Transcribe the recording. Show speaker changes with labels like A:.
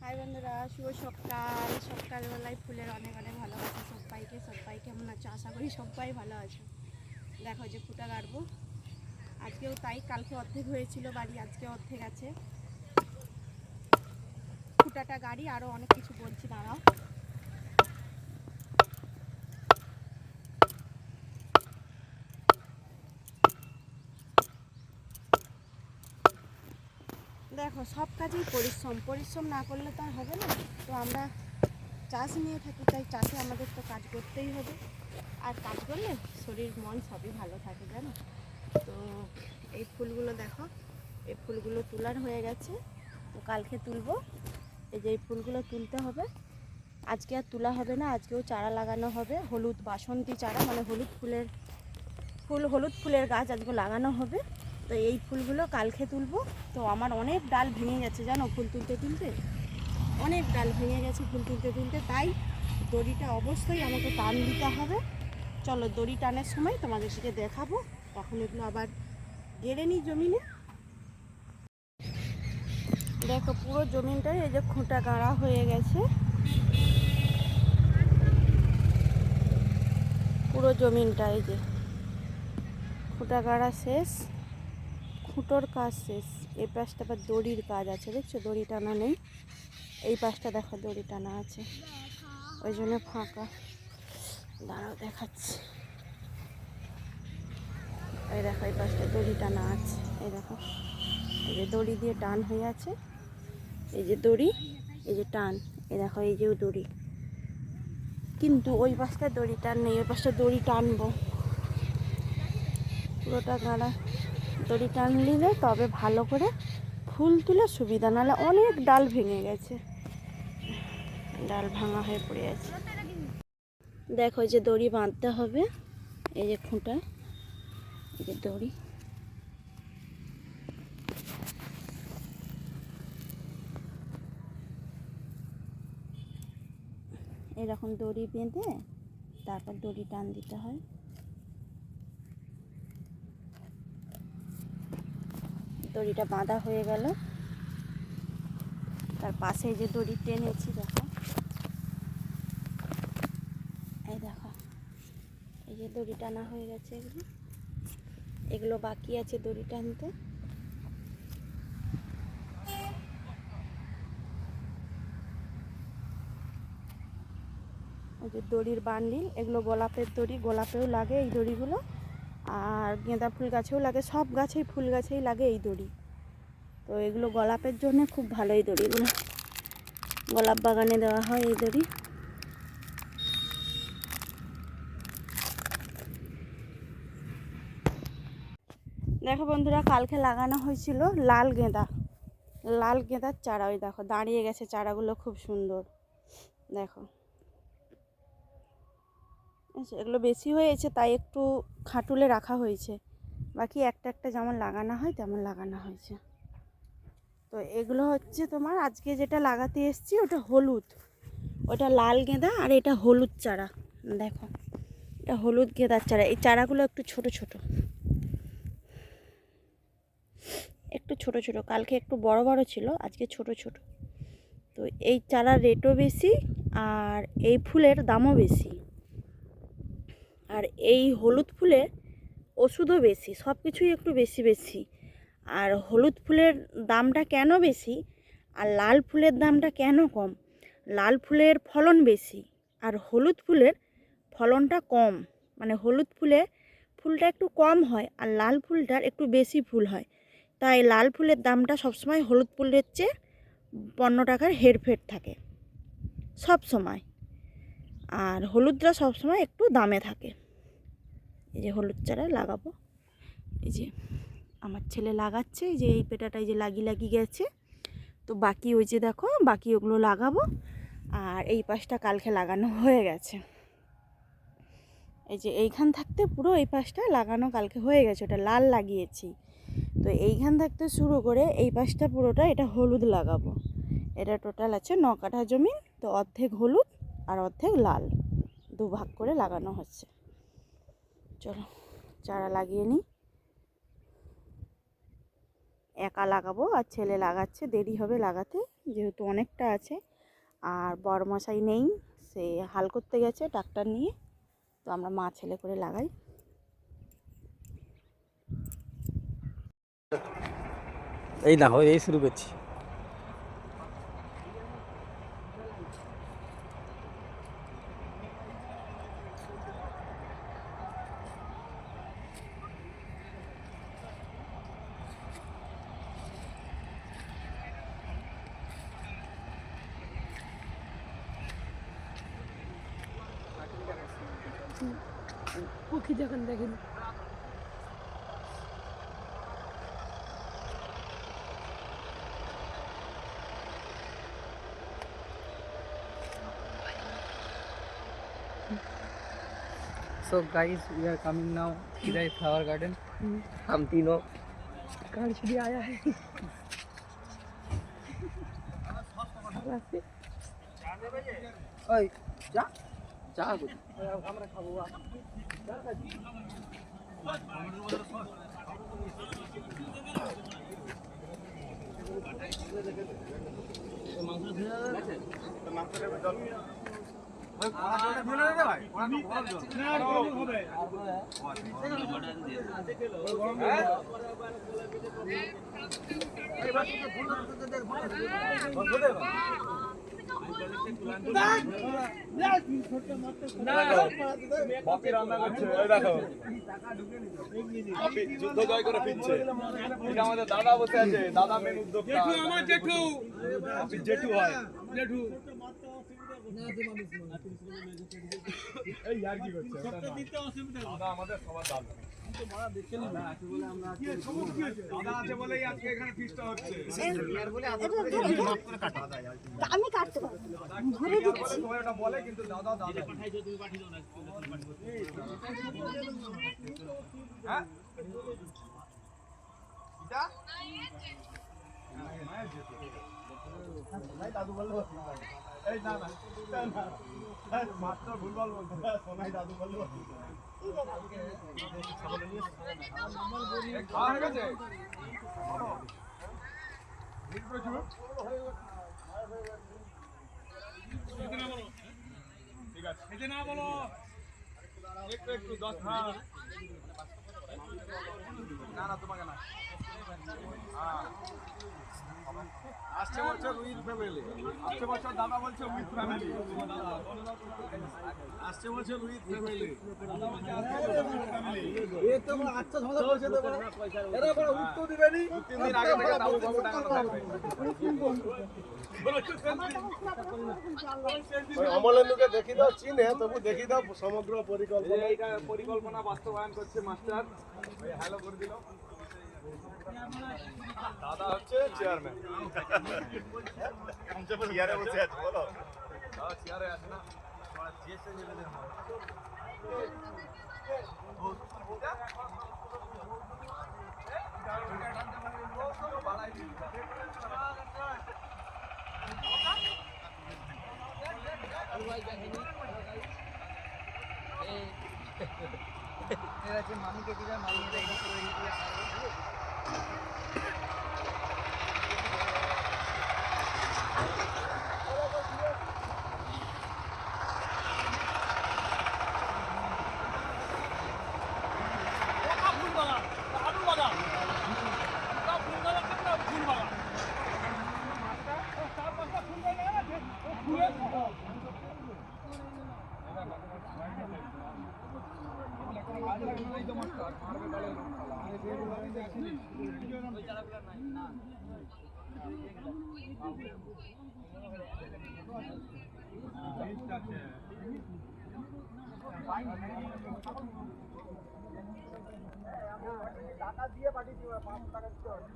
A: High বন্ধুরা, শুভ সকালবেলায় ফুলের অনেক অনেক ভালোবাসা সবাইকে। সবাই কেমন আছো? আশা করি সবাই ভালো আছো। দেখো যে ফুটা গাড়বো, আজকেও তাই। কালকে অর্ধেক হয়েছিল বাড়ি, আজকে অর্ধেক আছে। ফুটাটা গাড়ি, আরও অনেক কিছু বলছি, দাঁড়াও। দেখো, সব কাজেই পরিশ্রম না করলে তো আর হবে না। তো আমরা চাষ নিয়ে থাকি, তাই চাষে আমাদের তো কাজ করতেই হবে। আর কাজ করলে শরীর মন সবই ভালো থাকে, জানো তো। এই ফুলগুলো দেখো, এই ফুলগুলো তোলার হয়ে গেছে, তো কালকে তুলবো। এই যে এই ফুলগুলো তুলতে হবে, আজকে আর তোলা হবে না। আজকেও চারা লাগানো হবে, হলুদ বাসন্তী চারা, মানে হলুদ ফুলের গাছ আজকে লাগানো হবে। তো এই ফুলগুলো কালকে তুলবো। তো আমার অনেক ডাল ভেঙে গেছে, জানো, ফুল তুলতে তুলতে অনেক ডাল ভেঙে গেছে ফুল তুলতে তুলতে। তাই দড়িটা অবশ্যই আমাকে টান দিতে হবে। চলো দড়ি টানের সময় তোমাদেরকে দেখাবো। এখন এগুলো আবার গেড়ে নিই জমিনে। দেখো পুরো জমিনটায় এই যে খুঁটা গাড়া হয়ে গেছে, পুরো জমিনটা এই যে খুঁটা গাড়া শেষ, খুঁটোর কাজ শেষ। এই পাশটা আবার দড়ির কাজ আছে, দেখছো দড়ি টানা নেই। এই পাশটা দেখো দড়ি টানা আছে, ওই জন্য ফাঁকা। দাঁড়াও দেখাচ্ছি। এই দেখো এই পাশটা দড়ি টানা আছে, এই দেখো এই যে দড়ি দিয়ে টান হয়ে আছে। এই যে দড়ি, এই যে টান, এই দেখো এই যে দড়ি। কিন্তু ওই পাশটা দড়ি টান নেই, ওই পাশটা দড়ি টানবো। পুরোটা গাড়া দড়ি টান নিলে তবে ভালো করে ফুল তুলে সুবিধা, নাহলে অনেক ডাল ভেঙে গেছে, ডাল ভাঙা হয়ে পড়ে আছে। দেখো যে দড়ি বাঁধতে হবে, এই যে খুঁটা, এই যে দড়ি। এরকম দড়ি বেঁধে তারপর দড়ি টান দিতে হয়। দড়িটা বাঁধা হয়ে গেল, তার পাশে যে দড়ি টেনেছি দেখো, এই দেখো এই যে দড়ি টানা হয়ে গেছে। এগুলো বাকি আছে দড়ি টানতে। ওই যে দড়ির বান্ডিল, এগুলো গোলাপের দড়ি, গোলাপেও লাগে এই দড়িগুলো, আর গাঁদা ফুল গাছেও লাগে, সব গাছেই ফুল গাছেই লাগে এই দড়ি। তো এগুলো গোলাপের জন্য খুব ভালো, এই দড়িগুলো গোলাপ বাগানে দেওয়া হয় এই দড়ি। দেখো বন্ধুরা, কালকে লাগানো হয়েছিল লাল গেঁদার চারা। ওই দেখো দাঁড়িয়ে গেছে চারাগুলো, খুব সুন্দর। দেখো এগুলো বেশি হয়েছে, তাই একটু খাটুলে রাখা হয়েছে। বাকি একটা একটা যেমন লাগানো হয় তেমন লাগানো হয়েছে। তো এগুলো হচ্ছে তোমার আজকে যেটা লাগাতে এসেছি, ওটা হলুদ, ওটা লাল গেঁদা, আর এটা হলুদ চারা। দেখো এটা হলুদ গেঁদার চারা। এই চারাগুলো একটু ছোট ছোট, কালকে একটু বড় বড় ছিল, আজকে ছোট ছোট। তো এই চারার রেটও বেশি, আর এই ফুলের দামও বেশি। আর এই হলুদ ফুলের ওষুধও বেশি, সব কিছুই একটু বেশি বেশি। আর হলুদ ফুলের দামটা কেন বেশি আর লাল ফুলের দামটা কেন কম? লাল ফুলের ফলন বেশি, আর হলুদ ফুলের ফলনটা কম। মানে হলুদ ফুলটা একটু কম হয়, আর লাল ফুলটার একটু বেশি ফুল হয়। তাই লাল ফুলের দামটা সবসময় হলুদ ফুলের চেয়ে 15 টাকার হেরফের থাকে সব সময়, আর হলুদটা সবসময় একটু দামে থাকে। এই যে হলুদ চারা লাগাবো, এই যে আমার ছেলে লাগাচ্ছে, এই যে এই পেটাটাই যে লাগিয়ে গেছে। তো বাকি ওই যে দেখো, বাকি ওগুলো লাগাবো। আর এই পাশটা কালকে লাগানো হয়ে গেছে, এই যে এইখান থাকতে পুরো এই পাশটা লাগানো কালকে হয়ে গেছে, ওটা লাল লাগিয়েছি। তো এইখান থাকতে শুরু করে এই পাশটা পুরোটা এটা হলুদ লাগাবো। এটা টোটাল আছে 9 কাঠা জমি, তো অর্ধেক হলুদ আর অর্ধেক লাল, দুভাগ করে লাগানো হচ্ছে। চলো চারা লাগিয়ে নিই। একা লাগাবো, আর ছেলে লাগাচ্ছে, দেরি হবে লাগাতে যেহেতু অনেকটা আছে। আর বড়মশাই নেই, সে হাল করতে গেছে ট্রাক্টর নিয়ে। তো আমরা মা ছেলে করে লাগাই।
B: এই না হয় এই শুরু করছি।
C: পক্ষী যখন দেখেন
B: So guys, we are coming now. Kida is flower garden. हम तीनों
C: कार छुड़ी आया है।
B: ओए जा जा कुछ আমরা খাবো
D: বাপি রান্না করছে, ওই দেখো বাপি যুদ্ধ জয় করে ফিরছে। এটা আমাদের দাদা বসে আছে, দাদা মেন উদ্যোক্তা। জেঠু আমার জেঠু, বাপি জেঠু হয় জেঠু। এই ইয়ার কি করছে দাদা, আমাদের সবার দাদা। দাদা আছে বলেই আজকে এখানে ফিস্টটা হচ্ছে।
A: আমি কাটতে পারবো, ধরে দিচ্ছি।
D: সবাই ওটা বলে কিন্তু দাদা দাদা হ্যাঁ দাদু বললো এই না না মাত্র ভুলভাল বলতো, সোনাই দাদু বললো। খাওয়া হয়ে গেছে? ঠিক আছে, খেতে না বলো, একটু একটু 10 না না তোমাকে না। আসছে বছর উইথ ফ্যামিলি, আসছে বছর দাদা বলছে উইথ ফ্যামিলি, আসছে বছর উইথ ফ্যামিলি। এই তো আচ্ছা ঝগড়া হয়েছে তো এরা বড় উত্তর দিবেনি, 3 দিন আগে থেকে দাদু বাবু টাকা থাকবে। অমলেন্দুকে দেখি দাও, চিনে তবু দেখি দাও সমগ্র পরিকল্পনা। এইটা পরিকল্পনা বাস্তবায়ন করছে মাস্টার, হ্যালো করে দিল। দাদা হচ্ছে চেয়ারম্যান, চেয়ারে বসে আছে বলো, দাদা চেয়ারে আছে না, জিএসএ লেভেলের মামিকে কি যায়, মামি এটা এডিট করে দিতে টাকা দিয়ে পাঠিয়ে দিও, 500 টাকা দিতে হবে।